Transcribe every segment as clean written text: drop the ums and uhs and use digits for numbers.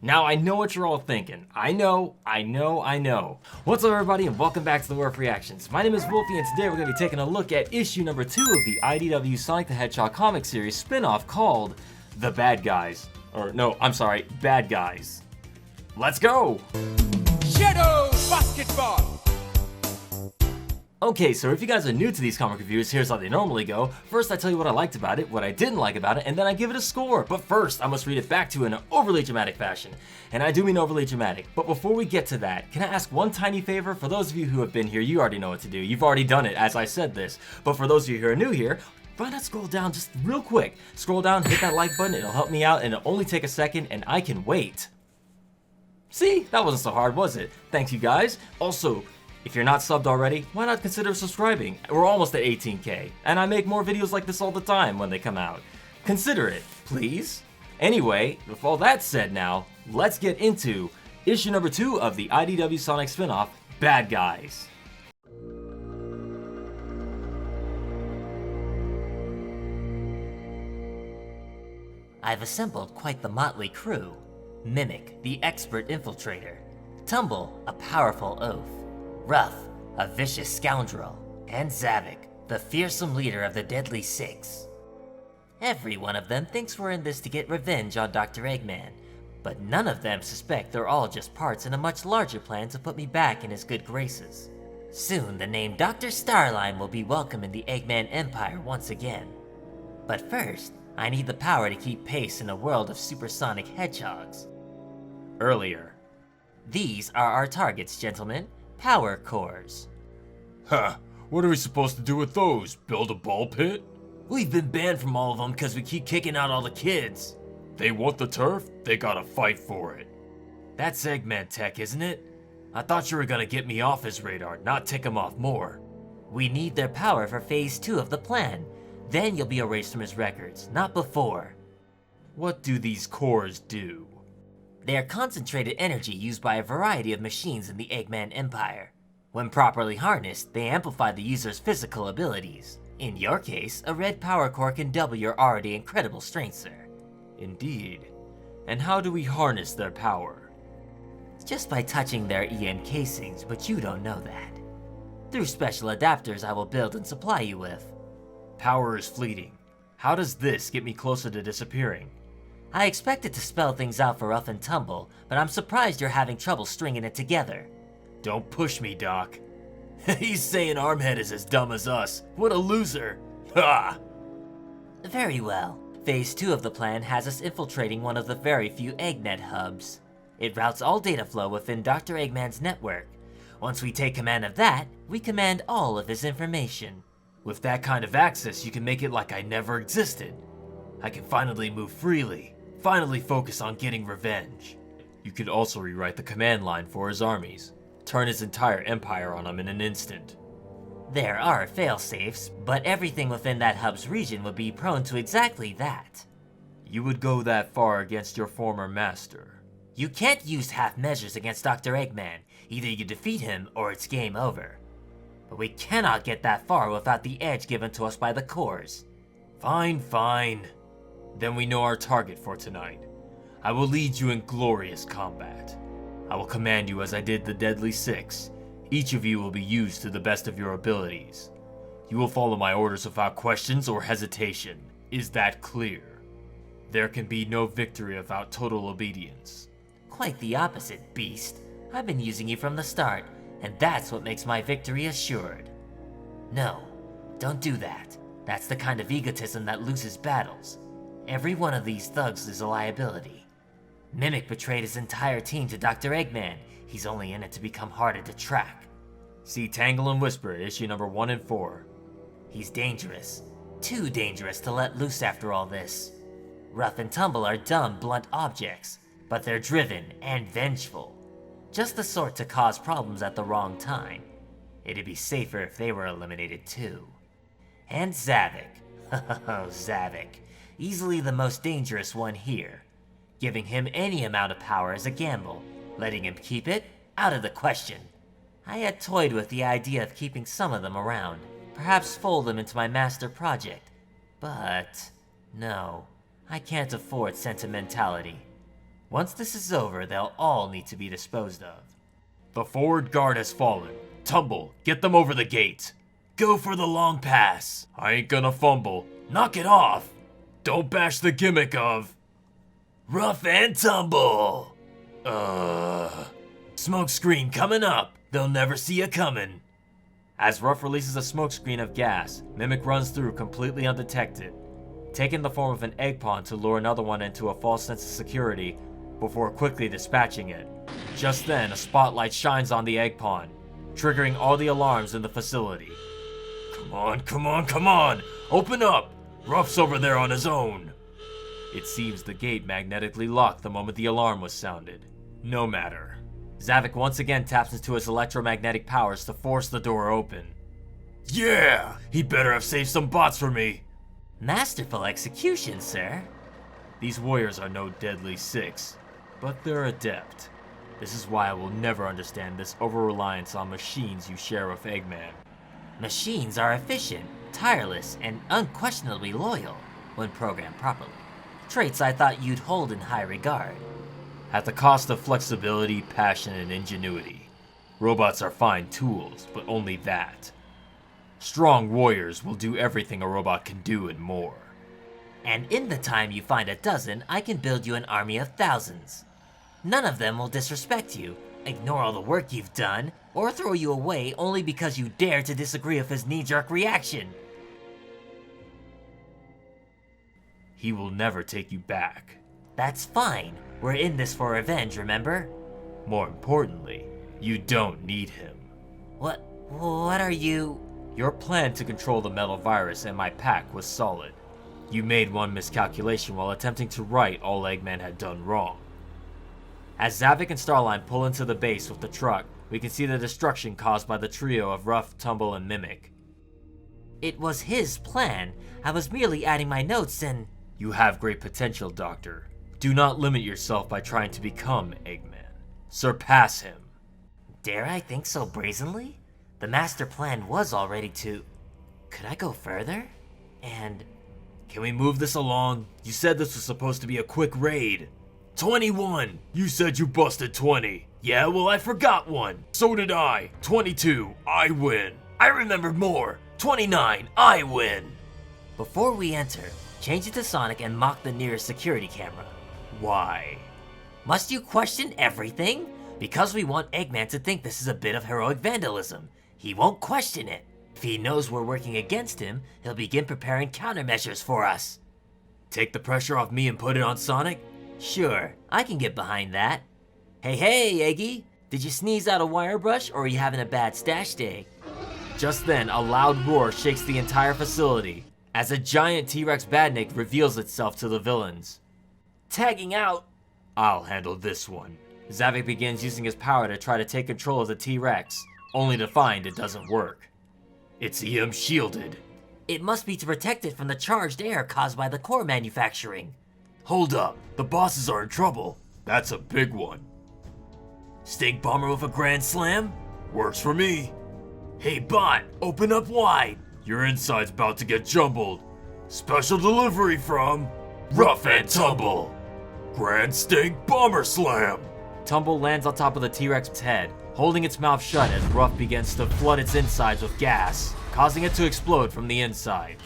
Now I know what you're all thinking. I know. What's up everybody and welcome back to the Werewoof Reactions. My name is Wolfie and today we're going to be taking a look at issue number 2 of the IDW Sonic the Hedgehog comic series spin-off called The Bad Guys. Bad Guys. Let's go! Shadow Basketball! Okay, so if you guys are new to these comic reviews, here's how they normally go. First, I tell you what I liked about it, what I didn't like about it, and then I give it a score. But first, I must read it back to you in an overly dramatic fashion. And I do mean overly dramatic. But before we get to that, can I ask one tiny favor? For those of you who have been here, you already know what to do. You've already done it as I said this. But for those of you who are new here, why not scroll down just real quick? Scroll down, hit that like button, it'll help me out, and it'll only take a second, and I can wait. See? That wasn't so hard, was it? Thanks, you guys. Also, if you're not subbed already, why not consider subscribing? We're almost at 18K, and I make more videos like this all the time when they come out. Consider it, please. Anyway, with all that said now, let's get into issue number 2 of the IDW Sonic spin-off, Bad Guys. I've assembled quite the motley crew. Mimic, the expert infiltrator. Tumble, a powerful oaf. Ruff, a vicious scoundrel, and Zavik, the fearsome leader of the Deadly Six. Every one of them thinks we're in this to get revenge on Dr. Eggman, but none of them suspect they're all just parts in a much larger plan to put me back in his good graces. Soon the name Dr. Starline will be welcome in the Eggman Empire once again. But first, I need the power to keep pace in a world of supersonic hedgehogs. Earlier. These are our targets, gentlemen. Power cores. Huh, what are we supposed to do with those? Build a ball pit? We've been banned from all of them because we keep kicking out all the kids. They want the turf? They gotta fight for it. That's Eggman tech, isn't it? I thought you were gonna get me off his radar, not tick him off more. We need their power for phase 2 of the plan. Then you'll be erased from his records, not before. What do these cores do? They are concentrated energy used by a variety of machines in the Eggman Empire. When properly harnessed, they amplify the user's physical abilities. In your case, a red power core can double your already incredible strength, sir. Indeed. And how do we harness their power? Just by touching their EN casings, but you don't know that. Through special adapters I will build and supply you with. Power is fleeting. How does this get me closer to disappearing? I expected to spell things out for Ruff and Tumble, but I'm surprised you're having trouble stringing it together. Don't push me, Doc. He's saying Armhead is as dumb as us. What a loser. Ha! Very well. Phase 2 of the plan has us infiltrating one of the very few EggNet hubs. It routes all data flow within Dr. Eggman's network. Once we take command of that, we command all of his information. With that kind of access, you can make it like I never existed. I can finally move freely. Finally focus on getting revenge. You could also rewrite the command line for his armies. Turn his entire empire on him in an instant. There are failsafes, but everything within that hub's region would be prone to exactly that. You would go that far against your former master. You can't use half measures against Dr. Eggman. Either you defeat him or it's game over. But we cannot get that far without the edge given to us by the cores. Fine. Then we know our target for tonight. I will lead you in glorious combat. I will command you as I did the Deadly Six. Each of you will be used to the best of your abilities. You will follow my orders without questions or hesitation. Is that clear? There can be no victory without total obedience. Quite the opposite, beast. I've been using you from the start, and that's what makes my victory assured. No, don't do that. That's the kind of egotism that loses battles. Every one of these thugs is a liability. Mimic betrayed his entire team to Dr. Eggman. He's only in it to become harder to track. See Tangle and Whisper, issue number 1 and 4. He's dangerous. Too dangerous to let loose after all this. Ruff and Tumble are dumb, blunt objects, but they're driven and vengeful. Just the sort to cause problems at the wrong time. It'd be safer if they were eliminated too. And Zavik. Oh, Zavik. Easily the most dangerous one here. Giving him any amount of power is a gamble. Letting him keep it? Out of the question. I had toyed with the idea of keeping some of them around. Perhaps fold them into my master project. But no, I can't afford sentimentality. Once this is over, they'll all need to be disposed of. The forward guard has fallen. Tumble, get them over the gate. Go for the long pass. I ain't gonna fumble. Knock it off. Don't bash the gimmick of rough and tumble. Smoke screen coming up. They'll never see you coming. As Ruff releases a smoke screen of gas, Mimic runs through completely undetected, taking the form of an egg pawn to lure another one into a false sense of security before quickly dispatching it. Just then, a spotlight shines on the egg pawn, triggering all the alarms in the facility. Come on, come on, come on! Open up! Ruff's over there on his own! It seems the gate magnetically locked the moment the alarm was sounded. No matter. Zavik once again taps into his electromagnetic powers to force the door open. Yeah! He better have saved some bots for me! Masterful execution, sir. These warriors are no deadly six, but they're adept. This is why I will never understand this over-reliance on machines you share with Eggman. Machines are efficient, tireless, and unquestionably loyal when programmed properly. Traits I thought you'd hold in high regard. At the cost of flexibility, passion, and ingenuity. Robots are fine tools, but only that. Strong warriors will do everything a robot can do and more. And in the time you find a dozen, I can build you an army of thousands. None of them will disrespect you, ignore all the work you've done, or throw you away only because you dare to disagree with his knee-jerk reaction. He will never take you back. That's fine. We're in this for revenge, remember? More importantly, you don't need him. What are you... Your plan to control the metal virus and my pack was solid. You made one miscalculation while attempting to right all Eggman had done wrong. As Zavik and Starline pull into the base with the truck, we can see the destruction caused by the trio of Ruff, Tumble, and Mimic. It was his plan. I was merely adding my notes and... You have great potential, Doctor. Do not limit yourself by trying to become Eggman. Surpass him. Dare I think so brazenly? The master plan was already to... Could I go further? And... Can we move this along? You said this was supposed to be a quick raid. 21! You said you busted 20. Yeah, well, I forgot one. So did I. 22. I win. I remembered more. 29. I win. Before we enter, change it to Sonic and mock the nearest security camera. Why? Must you question everything? Because we want Eggman to think this is a bit of heroic vandalism. He won't question it. If he knows we're working against him, he'll begin preparing countermeasures for us. Take the pressure off me and put it on Sonic? Sure, I can get behind that. Hey, Eggy! Did you sneeze out a wire brush, or are you having a bad stash day? Just then, a loud roar shakes the entire facility, as a giant T-Rex badnik reveals itself to the villains. Tagging out! I'll handle this one. Zavik begins using his power to try to take control of the T-Rex, only to find it doesn't work. It's EM shielded. It must be to protect it from the charged air caused by the core manufacturing. Hold up, the bosses are in trouble. That's a big one. Stink bomber with a grand slam? Works for me. Hey bot, open up wide. Your inside's about to get jumbled. Special delivery from Ruff and Tumble. Grand stink bomber slam. Tumble lands on top of the T-Rex's head, holding its mouth shut as Ruff begins to flood its insides with gas, causing it to explode from the inside.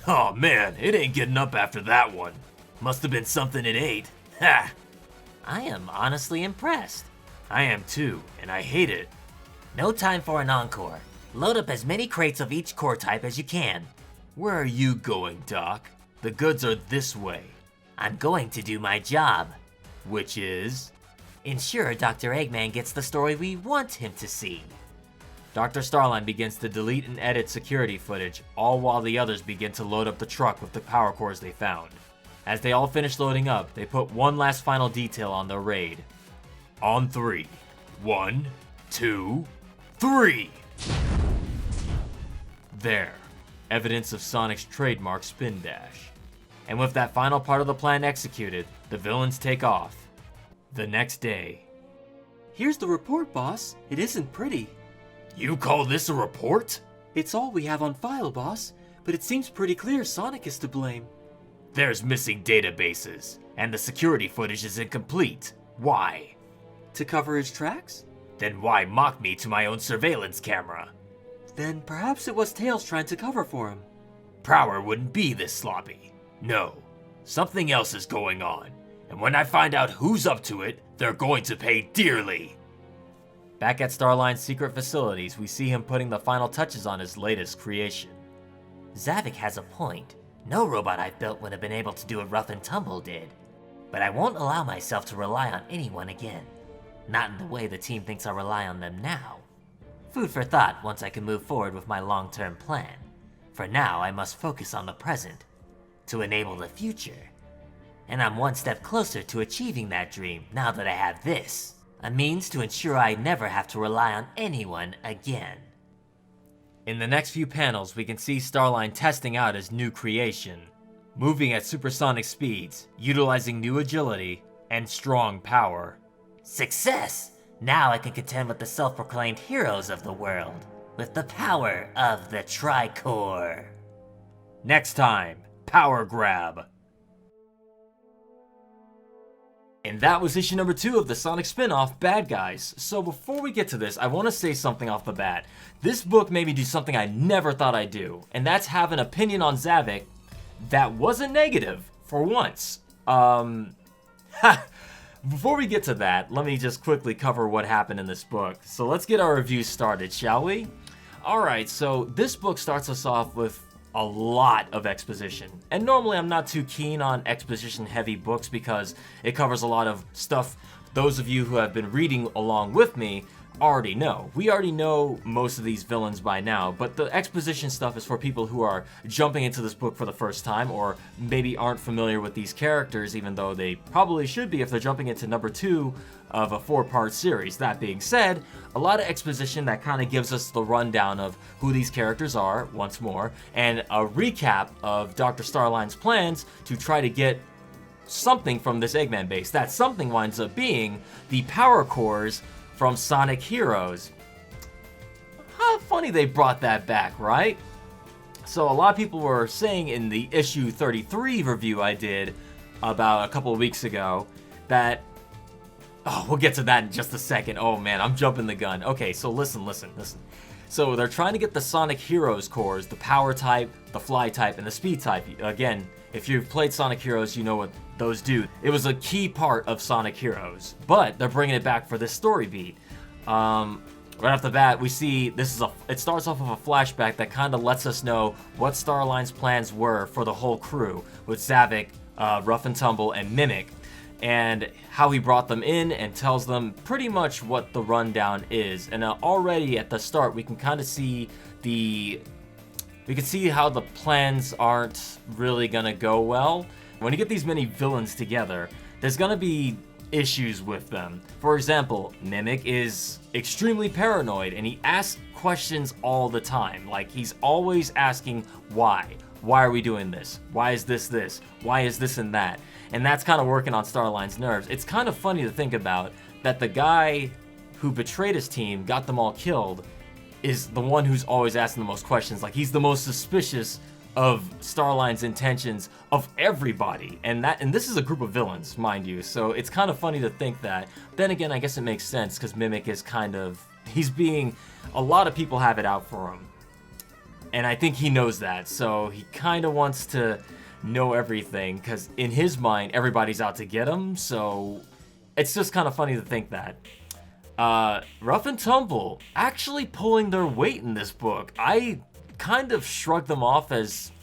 Oh man, it ain't getting up after that one. Must have been something it ate. Ha! I am honestly impressed. I am too, and I hate it. No time for an encore. Load up as many crates of each core type as you can. Where are you going, Doc? The goods are this way. I'm going to do my job. Which is? Ensure Dr. Eggman gets the story we want him to see. Dr. Starline begins to delete and edit security footage, all while the others begin to load up the truck with the power cores they found. As they all finish loading up, they put one last final detail on their raid. On 3. 1, 2, 3! There. Evidence of Sonic's trademark spin dash. And with that final part of the plan executed, the villains take off. The next day. Here's the report, boss. It isn't pretty. You call this a report? It's all we have on file, boss, but it seems pretty clear Sonic is to blame. There's missing databases, and the security footage is incomplete. Why? To cover his tracks? Then why mock me to my own surveillance camera? Then perhaps it was Tails trying to cover for him. Prower wouldn't be this sloppy. No, something else is going on, and when I find out who's up to it, they're going to pay dearly. Back at Starline's secret facilities, we see him putting the final touches on his latest creation. Zavik has a point. No robot I've built would have been able to do what Rough and Tumble did. But I won't allow myself to rely on anyone again. Not in the way the team thinks I rely on them now. Food for thought once I can move forward with my long-term plan. For now, I must focus on the present, to enable the future. And I'm one step closer to achieving that dream now that I have this. A means to ensure I never have to rely on anyone again. In the next few panels, we can see Starline testing out his new creation, moving at supersonic speeds, utilizing new agility, and strong power. Success! Now I can contend with the self-proclaimed heroes of the world, with the power of the Tricore. Next time, Power Grab. And that was issue number 2 of the Sonic spin-off, Bad Guys. So before we get to this, I want to say something off the bat. This book made me do something I never thought I'd do, and that's have an opinion on Zavik that wasn't negative, for once. Before we get to that, let me just quickly cover what happened in this book. So let's get our review started, shall we? Alright, so this book starts us off with a lot of exposition. And normally I'm not too keen on exposition-heavy books because it covers a lot of stuff those of you who have been reading along with me already know. We already know most of these villains by now, but the exposition stuff is for people who are jumping into this book for the first time or maybe aren't familiar with these characters, even though they probably should be if they're jumping into number 2 of a 4-part series. That being said, a lot of exposition that kind of gives us the rundown of who these characters are, once more, and a recap of Dr. Starline's plans to try to get something from this Eggman base. That something winds up being the power cores from Sonic Heroes. How funny they brought that back, right? So a lot of people were saying in the issue 33 review I did about a couple of weeks ago that... Oh, we'll get to that in just a second. Oh man, I'm jumping the gun. Okay, so listen. So they're trying to get the Sonic Heroes cores, the power type, the fly type, and the speed type. Again, if you've played Sonic Heroes, you know what those do. It was a key part of Sonic Heroes, but they're bringing it back for this story beat. Right off the bat, we see it starts off with a flashback that kind of lets us know what Starline's plans were for the whole crew, with Zavik, Rough and Tumble, and Mimic, and how he brought them in and tells them pretty much what the rundown is. And already at the start, we can kind of see how the plans aren't really gonna go well. When you get these many villains together, there's gonna be issues with them. For example, Mimic is extremely paranoid and he asks questions all the time. Like, he's always asking why. Why are we doing this? Why is this this? Why is this and that? And that's kind of working on Starline's nerves. It's kind of funny to think about that the guy who betrayed his team, got them all killed, is the one who's always asking the most questions. Like, he's the most suspicious of Starline's intentions of everybody. And this is a group of villains, mind you. So it's kind of funny to think that. Then again, I guess it makes sense because Mimic is a lot of people have it out for him. And I think he knows that. So he kind of wants to know everything because in his mind, everybody's out to get him. So it's just kind of funny to think that. Rough and Tumble actually pulling their weight in this book. I kind of shrugged them off as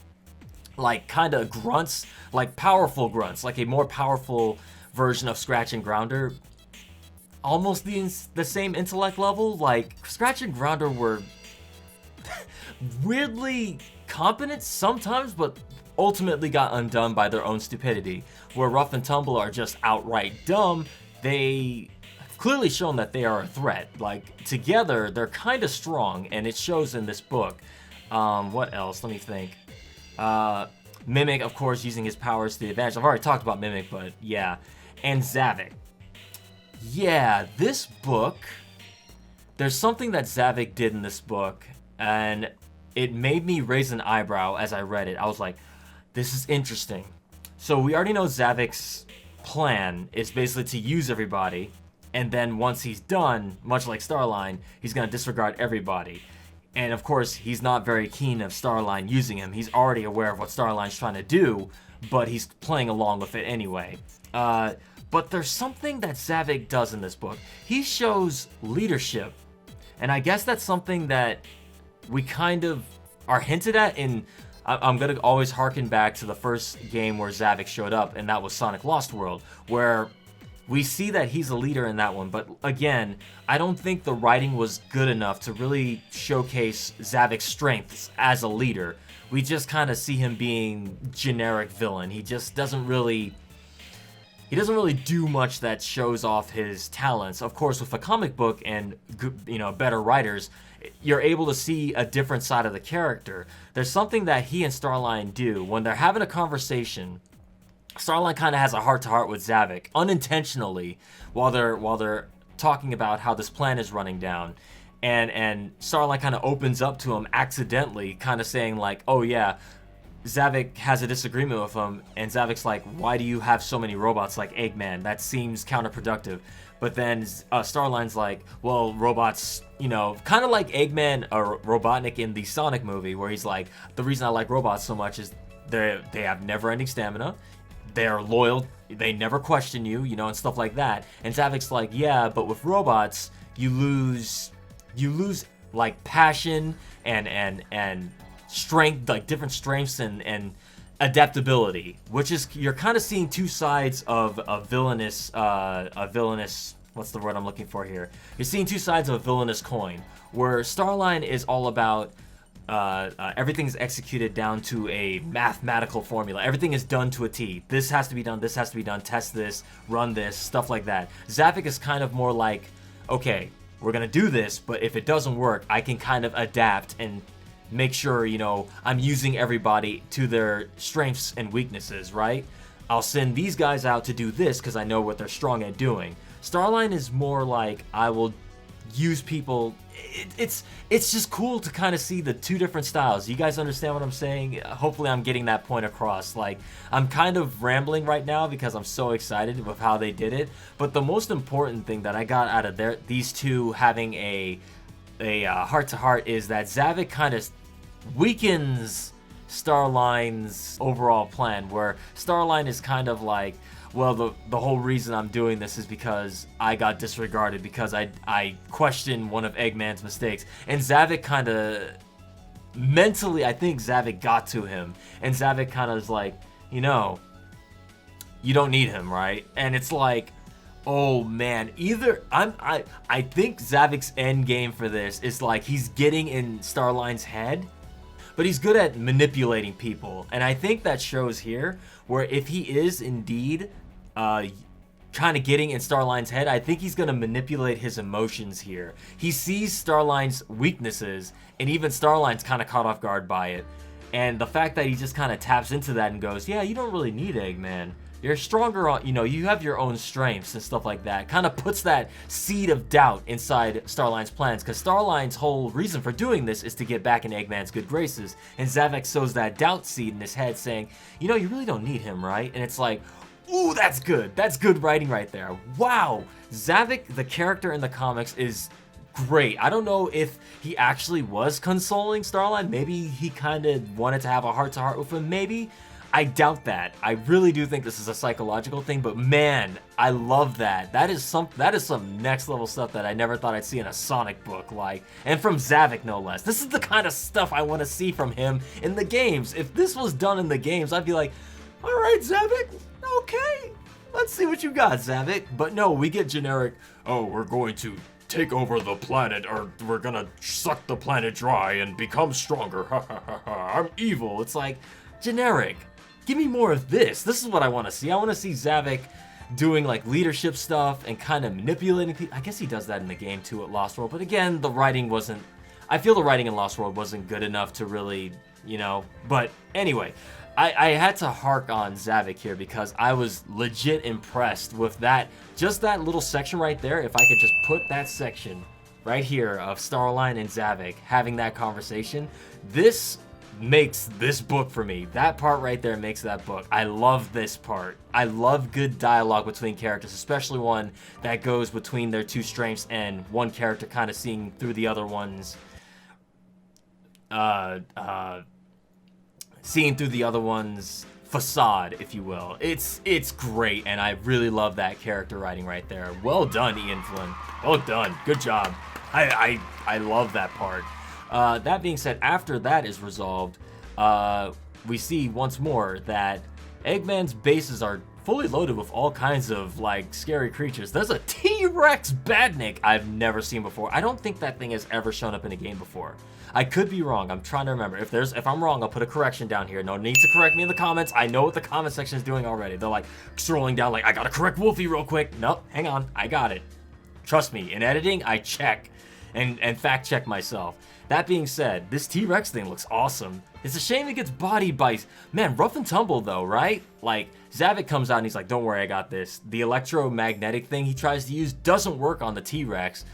like kind of grunts, like powerful grunts, like a more powerful version of Scratch and Grounder. Almost the same intellect level. Like, Scratch and Grounder were weirdly competent sometimes, but ultimately got undone by their own stupidity. Where Rough and Tumble are just outright dumb, they clearly shown that they are a threat. Like, together, they're kind of strong, and it shows in this book. What else? Let me think. Mimic, of course, using his powers to the advantage. I've already talked about Mimic, but yeah. And Zavik. Yeah, this book, there's something that Zavik did in this book, and it made me raise an eyebrow as I read it. I was like, this is interesting. So we already know Zavik's plan is basically to use everybody, and then once he's done, much like Starline, he's going to disregard everybody. And of course, he's not very keen of Starline using him. He's already aware of what Starline's trying to do, but he's playing along with it anyway. But there's something that Zavik does in this book. He shows leadership, and I guess that's something that we kind of are hinted at in... I'm going to always harken back to the first game where Zavik showed up, and that was Sonic Lost World, where we see that he's a leader in that one. But again, I don't think the writing was good enough to really showcase Zavik's strengths as a leader. We just kind of see him being generic villain. He just doesn't really... He doesn't really do much that shows off his talents. Of course, with a comic book and, you know, better writers, you're able to see a different side of the character. There's something that he and Starline do when they're having a conversation. Starline kind of has a heart-to-heart with Zavik unintentionally while they're talking about how this plan is running down, and Starline kind of opens up to him accidentally, kind of saying like, "Oh yeah." Zavik has a disagreement with him, and Zavik's like, "Why do you have so many robots like Eggman? That seems counterproductive." But then Starline's like, "Well, robots, you know, kind of like Eggman or Robotnik in the Sonic movie, where he's like, the reason I like robots so much is they have never-ending stamina, they're loyal, they never question you, you know, and stuff like that." And Zavik's like, "Yeah, but with robots, you lose like passion and strength, like different strengths and adaptability," which is, you're kind of seeing two sides of a villainous, what's the word I'm looking for here? You're seeing two sides of a villainous coin, where Starline is all about everything's executed down to a mathematical formula. Everything is done to a T. This has to be done, this has to be done, test this, run this, stuff like that. Zavik is kind of more like, okay, we're gonna do this, but if it doesn't work, I can kind of adapt and make sure, you know, I'm using everybody to their strengths and weaknesses, right? I'll send these guys out to do this because I know what they're strong at doing. Starline is more like, I will use people. It's just cool to kind of see the two different styles. You guys understand what I'm saying? Hopefully I'm getting that point across. Like, I'm kind of rambling right now because I'm so excited with how they did it. But the most important thing that I got out of these two having a heart-to-heart is that Zavik kind of weakens Starline's overall plan, where Starline is kind of like, well, the whole reason I'm doing this is because I got disregarded because I questioned one of Eggman's mistakes. And Zavik kind of mentally, I think Zavik got to him, and Zavik kind of is like, you know, you don't need him, right? And it's like, oh man, I think Zavik's end game for this is like he's getting in Starline's head, but he's good at manipulating people. And I think that shows here, where if he is indeed kind of getting in Starline's head, I think he's going to manipulate his emotions here. He sees Starline's weaknesses, and even Starline's kind of caught off guard by it. And the fact that he just kind of taps into that and goes, yeah, you don't really need Eggman. You're stronger on, you know, you have your own strengths and stuff like that. Kind of puts that seed of doubt inside Starline's plans, because Starline's whole reason for doing this is to get back in Eggman's good graces. And Zavik sows that doubt seed in his head saying, you know, you really don't need him, right? And it's like, ooh, that's good. That's good writing right there. Wow. Zavik, the character in the comics, is great. I don't know if he actually was consoling Starline. Maybe he kind of wanted to have a heart-to-heart with him, maybe. I doubt that. I really do think this is a psychological thing, but man, I love that. That is some next level stuff that I never thought I'd see in a Sonic book, like, and from Zavik no less. This is the kind of stuff I want to see from him in the games. If this was done in the games, I'd be like, all right, Zavik, okay, let's see what you got, Zavik. But no, we get generic, oh, we're going to take over the planet, or we're gonna suck the planet dry and become stronger. Ha ha ha ha. I'm evil. It's like generic. Give me more of this. This is what I want to see. I want to see Zavik doing like leadership stuff and kind of manipulating people. I guess he does that in the game too at Lost World. But again, the writing wasn't... I feel the writing in Lost World wasn't good enough to really, you know... But anyway, I had to hark on Zavik here because I was legit impressed with that. Just that little section right there. If I could just put that section right here of Starline and Zavik having that conversation. This makes this book for me. That part right there makes that book. I love this part. I love good dialogue between characters, especially one that goes between their two strengths and one character kind of seeing through the other one's facade, if you will. It's great, and I really love that character writing right there. Well done, Ian Flynn. Well done. Good job. I love that part. That being said, after that is resolved, we see once more that Eggman's bases are fully loaded with all kinds of, like, scary creatures. There's a T-Rex badnik I've never seen before. I don't think that thing has ever shown up in a game before. I could be wrong. I'm trying to remember. If I'm wrong, I'll put a correction down here. No need to correct me in the comments. I know what the comment section is doing already. They're, like, scrolling down, like, I gotta correct Wolfie real quick. Nope, hang on. I got it. Trust me, in editing, I check and fact check myself. That being said, this T-Rex thing looks awesome. It's a shame it gets bodied by... Man, rough and tumble though, right? Like, Zavik comes out and he's like, don't worry, I got this. The electromagnetic thing he tries to use doesn't work on the T-Rex.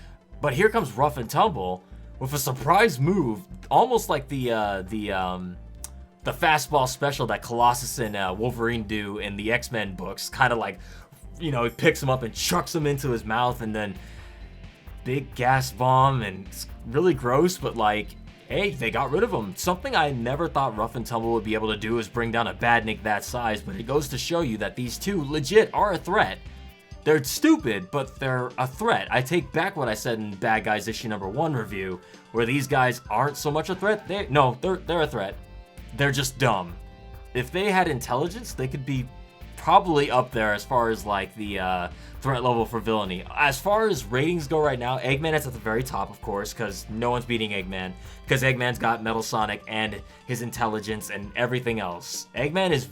But here comes Rough and Tumble with a surprise move, almost like the fastball special that Colossus and Wolverine do in the X-Men books. Kind of like, you know, he picks him up and chucks him into his mouth, and then big gas bomb, and it's really gross, but like, hey, they got rid of him. Something I never thought Rough and Tumble would be able to do is bring down a badnik that size, but it goes to show you that these two legit are a threat. They're stupid, but they're a threat. I take back what I said in Bad Guys issue number 1 review, where these guys aren't so much a threat. They're a threat. They're just dumb. If they had intelligence, they could be probably up there as far as like the threat level for villainy. As far as ratings go right now, Eggman is at the very top, of course, because no one's beating Eggman, because Eggman's got Metal Sonic and his intelligence and everything else. Eggman is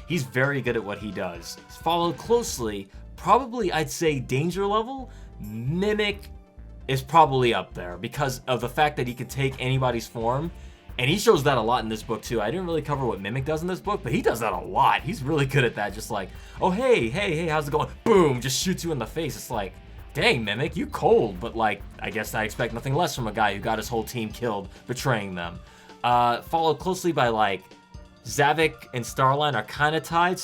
he's very good at what he does. Followed closely, probably I'd say danger level, Mimic is probably up there because of the fact that he can take anybody's form. And he shows that a lot in this book, too. I didn't really cover what Mimic does in this book, but he does that a lot. He's really good at that. Just like, oh, hey, how's it going? Boom, just shoots you in the face. It's like, dang, Mimic, you cold. But, like, I guess I expect nothing less from a guy who got his whole team killed, betraying them. Followed closely by, like, Zavik and Starline are kind of tied.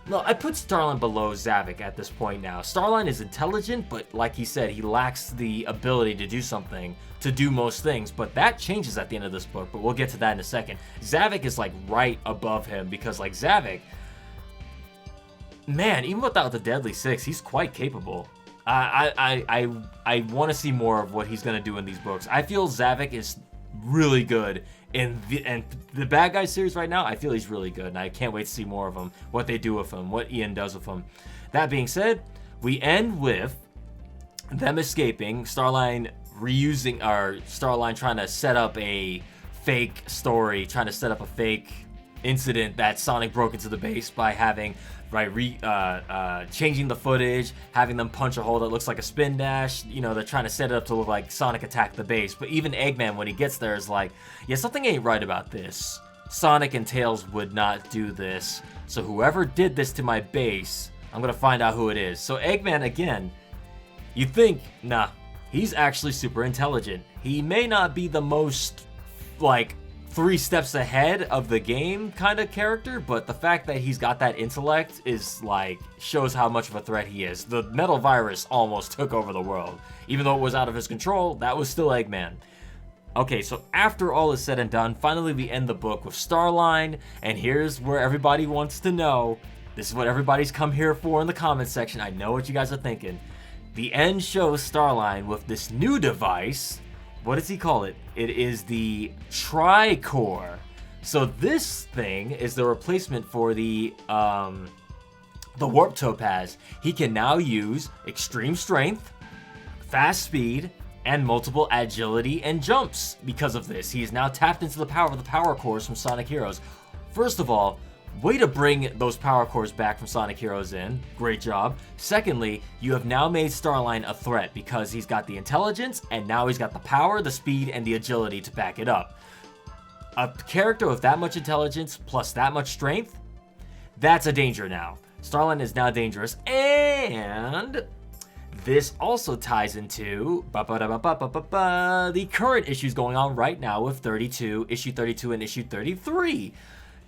No, I put Starline below Zavik at this point now. Starline is intelligent, but like he said, he lacks the ability to do something, to do most things. But that changes at the end of this book, but we'll get to that in a second. Zavik is like right above him because like Zavik, man, even without the Deadly Six, he's quite capable. I want to see more of what he's going to do in these books. I feel Zavik is really good in the Bad Guys series right now. I feel he's really good, and I can't wait to see more of him, what they do with him, what Ian does with him. That being said, we end with them escaping, Starline trying to set up a fake story, trying to set up a fake incident that Sonic broke into the base by having changing the footage, having them punch a hole that looks like a spin dash. You know, they're trying to set it up to look like Sonic attacked the base. But even Eggman, when he gets there, is like, yeah, something ain't right about this. Sonic and Tails would not do this. So whoever did this to my base, I'm gonna find out who it is. So Eggman, again, you think, nah, he's actually super intelligent. He may not be the most, like, 3 steps ahead of the game kind of character, but the fact that he's got that intellect is like, shows how much of a threat he is. The metal virus almost took over the world. Even though it was out of his control, that was still Eggman. Okay, so after all is said and done, finally we end the book with Starline, and here's where everybody wants to know. This is what everybody's come here for in the comment section. I know what you guys are thinking. The end shows Starline with this new device. What does he call it? It is the Tricore. So this thing is the replacement for the Warp Topaz. He can now use extreme strength, fast speed, and multiple agility and jumps because of this. He is now tapped into the power of the power cores from Sonic Heroes. First of all, way to bring those power cores back from Sonic Heroes in. Great job. Secondly, you have now made Starline a threat because he's got the intelligence and now he's got the power, the speed, and the agility to back it up. A character with that much intelligence plus that much strength, that's a danger now. Starline is now dangerous, and this also ties into the current issues going on right now with 32, issue 32 and issue 33.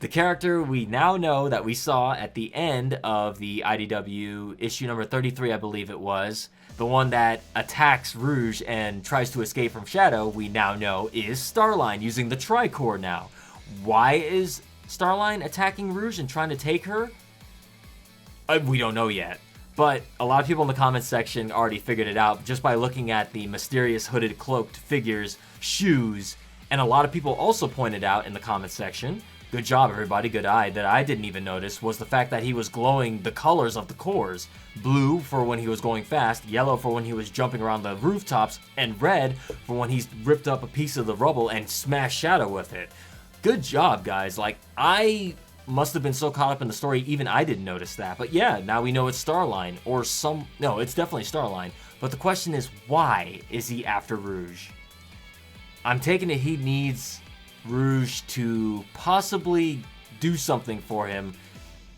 The character we now know that we saw at the end of the IDW issue number 33, I believe it was, the one that attacks Rouge and tries to escape from Shadow, we now know is Starline using the Tricore now. Why is Starline attacking Rouge and trying to take her? We don't know yet. But a lot of people in the comments section already figured it out just by looking at the mysterious hooded cloaked figure's shoes. And a lot of people also pointed out in the comments section, good job everybody, good eye, that I didn't even notice, was the fact that he was glowing the colors of the cores. Blue for when he was going fast, yellow for when he was jumping around the rooftops, and red for when he's ripped up a piece of the rubble and smashed Shadow with it. Good job, guys. Like, I must have been so caught up in the story, even I didn't notice that. But yeah, now we know it's Starline, or no, it's definitely Starline. But the question is, why is he after Rouge? I'm taking it he needs Rouge to possibly do something for him.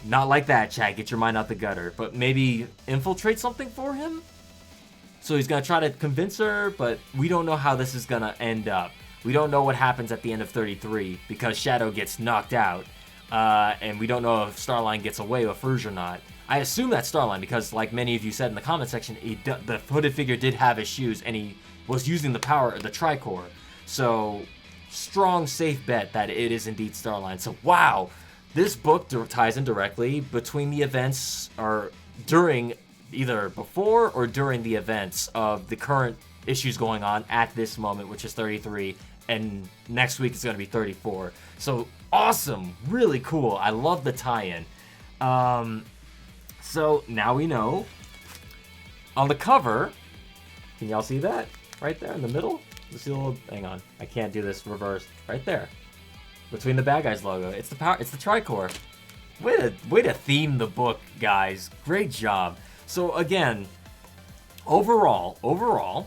Not like that, Chad, get your mind out the gutter, but maybe infiltrate something for him? So he's gonna try to convince her, but we don't know how this is gonna end up. We don't know what happens at the end of 33, because Shadow gets knocked out. And we don't know if Starline gets away with Rouge or not. I assume that's Starline because, like many of you said in the comment section, the hooded figure did have his shoes and he was using the power of the Tricore. So, strong, safe bet that it is indeed Starline. So, wow, this book ties in directly between the events, or during, either before or during the events of the current issues going on at this moment, which is 33, and next week is going to be 34. So, awesome, really cool. I love the tie-in. So now we know. On the cover, can y'all see that right there in the middle? You see a little, hang on, I can't do this reverse. Right there, between the bad guys logo, it's the power, it's the Tricore. Way to theme the book, guys. Great job. So again, overall,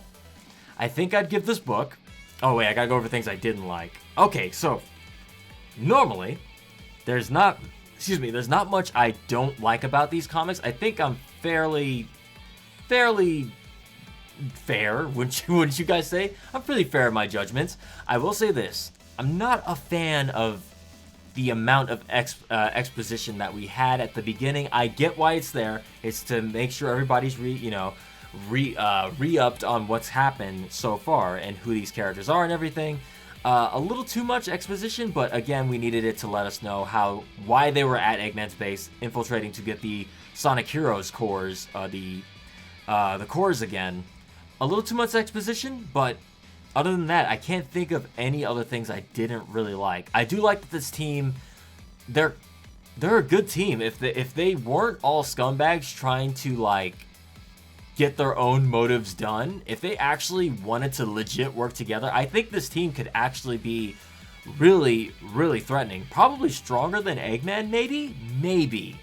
I think I'd give this book. Oh wait, I gotta go over things I didn't like. Okay, so normally, there's not much I don't like about these comics. I think I'm fairly fair, wouldn't you guys say? I'm pretty fair in my judgments. I will say this, I'm not a fan of the amount of exposition that we had at the beginning. I get why it's there. It's to make sure everybody's re-upped on what's happened so far and who these characters are and everything. A little too much exposition, but again, we needed it to let us know why they were at Eggman's base, infiltrating to get the Sonic Heroes cores, the cores again. A little too much exposition, but other than that, I can't think of any other things I didn't really like. I do like that this team, they're a good team. If they weren't all scumbags trying to like get their own motives done, if they actually wanted to legit work together, I think this team could actually be really, really threatening. Probably stronger than Eggman, maybe.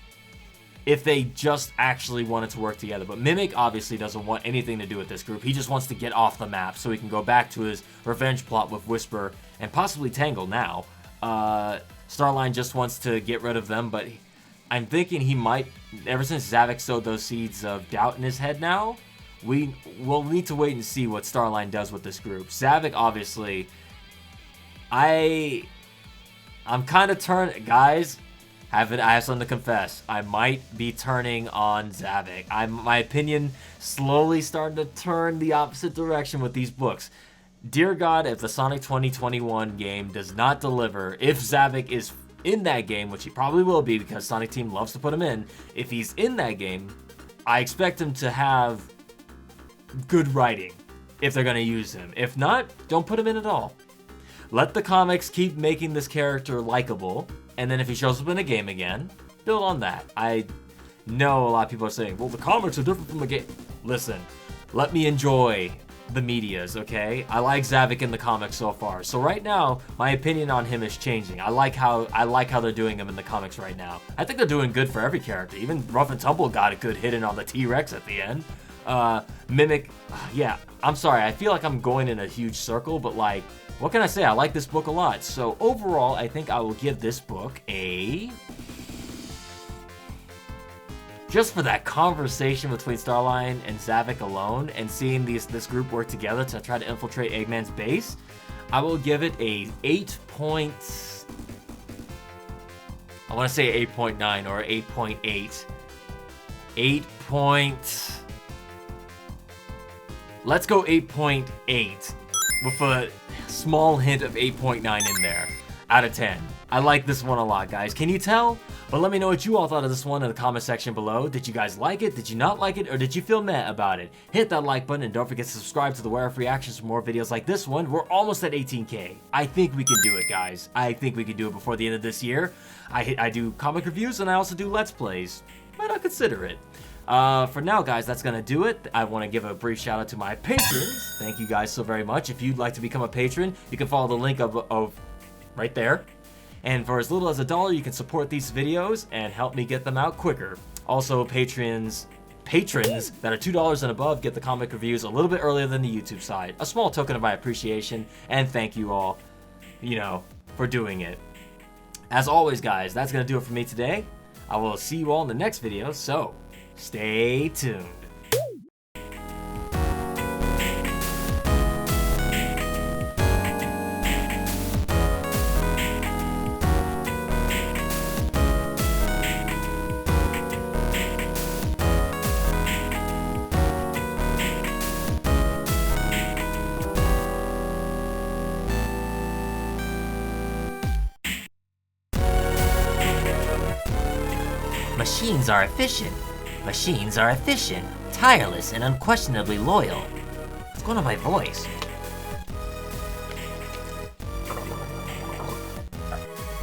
If they just actually wanted to work together. But Mimic obviously doesn't want anything to do with this group. He just wants to get off the map so he can go back to his revenge plot with Whisper and possibly Tangle now. Starline just wants to get rid of them, but I'm thinking he might, ever since Zavik sowed those seeds of doubt in his head now, we'll need to wait and see what Starline does with this group. Zavik, obviously, I'm kind of turned, guys, I have something to confess. I might be turning on Zavik. My opinion slowly starting to turn the opposite direction with these books. Dear God, if the Sonic 2021 game does not deliver, if Zavik is in that game, which he probably will be because Sonic Team loves to put him in, if he's in that game, I expect him to have good writing if they're going to use him. If not, don't put him in at all. Let the comics keep making this character likable, and then if he shows up in a game again, build on that. I know a lot of people are saying, well, the comics are different from the game. Listen, let me enjoy the medias, okay? I like Zavik in the comics so far. So right now, my opinion on him is changing. I like how they're doing him in the comics right now. I think they're doing good for every character. Even Rough and Tumble got a good hit in on the T-Rex at the end. Mimic, yeah, I'm sorry. I feel like I'm going in a huge circle, but like, what can I say? I like this book a lot. So overall, I think I will give this book a just for that conversation between Starline and Zavik alone, and seeing this group work together to try to infiltrate Eggman's base, I will give it a 8 point... I want to say 8.9 or 8.8. 8 point... Let's go 8.8 with a small hint of 8.9 in there out of 10. I like this one a lot, guys. Can you tell? But let me know what you all thought of this one in the comment section below. Did you guys like it? Did you not like it? Or did you feel meh about it? Hit that like button and don't forget to subscribe to the Werewoof Reactions for more videos like this one. We're almost at 18K. I think we can do it, guys. I think we can do it before the end of this year. I do comic reviews and I also do Let's Plays. Why not consider it? For now, guys, that's gonna do it. I want to give a brief shout out to my patrons. Thank you guys so very much. If you'd like to become a patron, you can follow the link of right there. And for as little as $1, you can support these videos and help me get them out quicker. Also, patrons that are $2 and above get the comic reviews a little bit earlier than the YouTube side. A small token of my appreciation, and thank you all, for doing it. As always, guys, that's gonna do it for me today. I will see you all in the next video, so stay tuned. Machines are efficient. Machines are efficient, tireless, and unquestionably loyal. What's going on with my voice?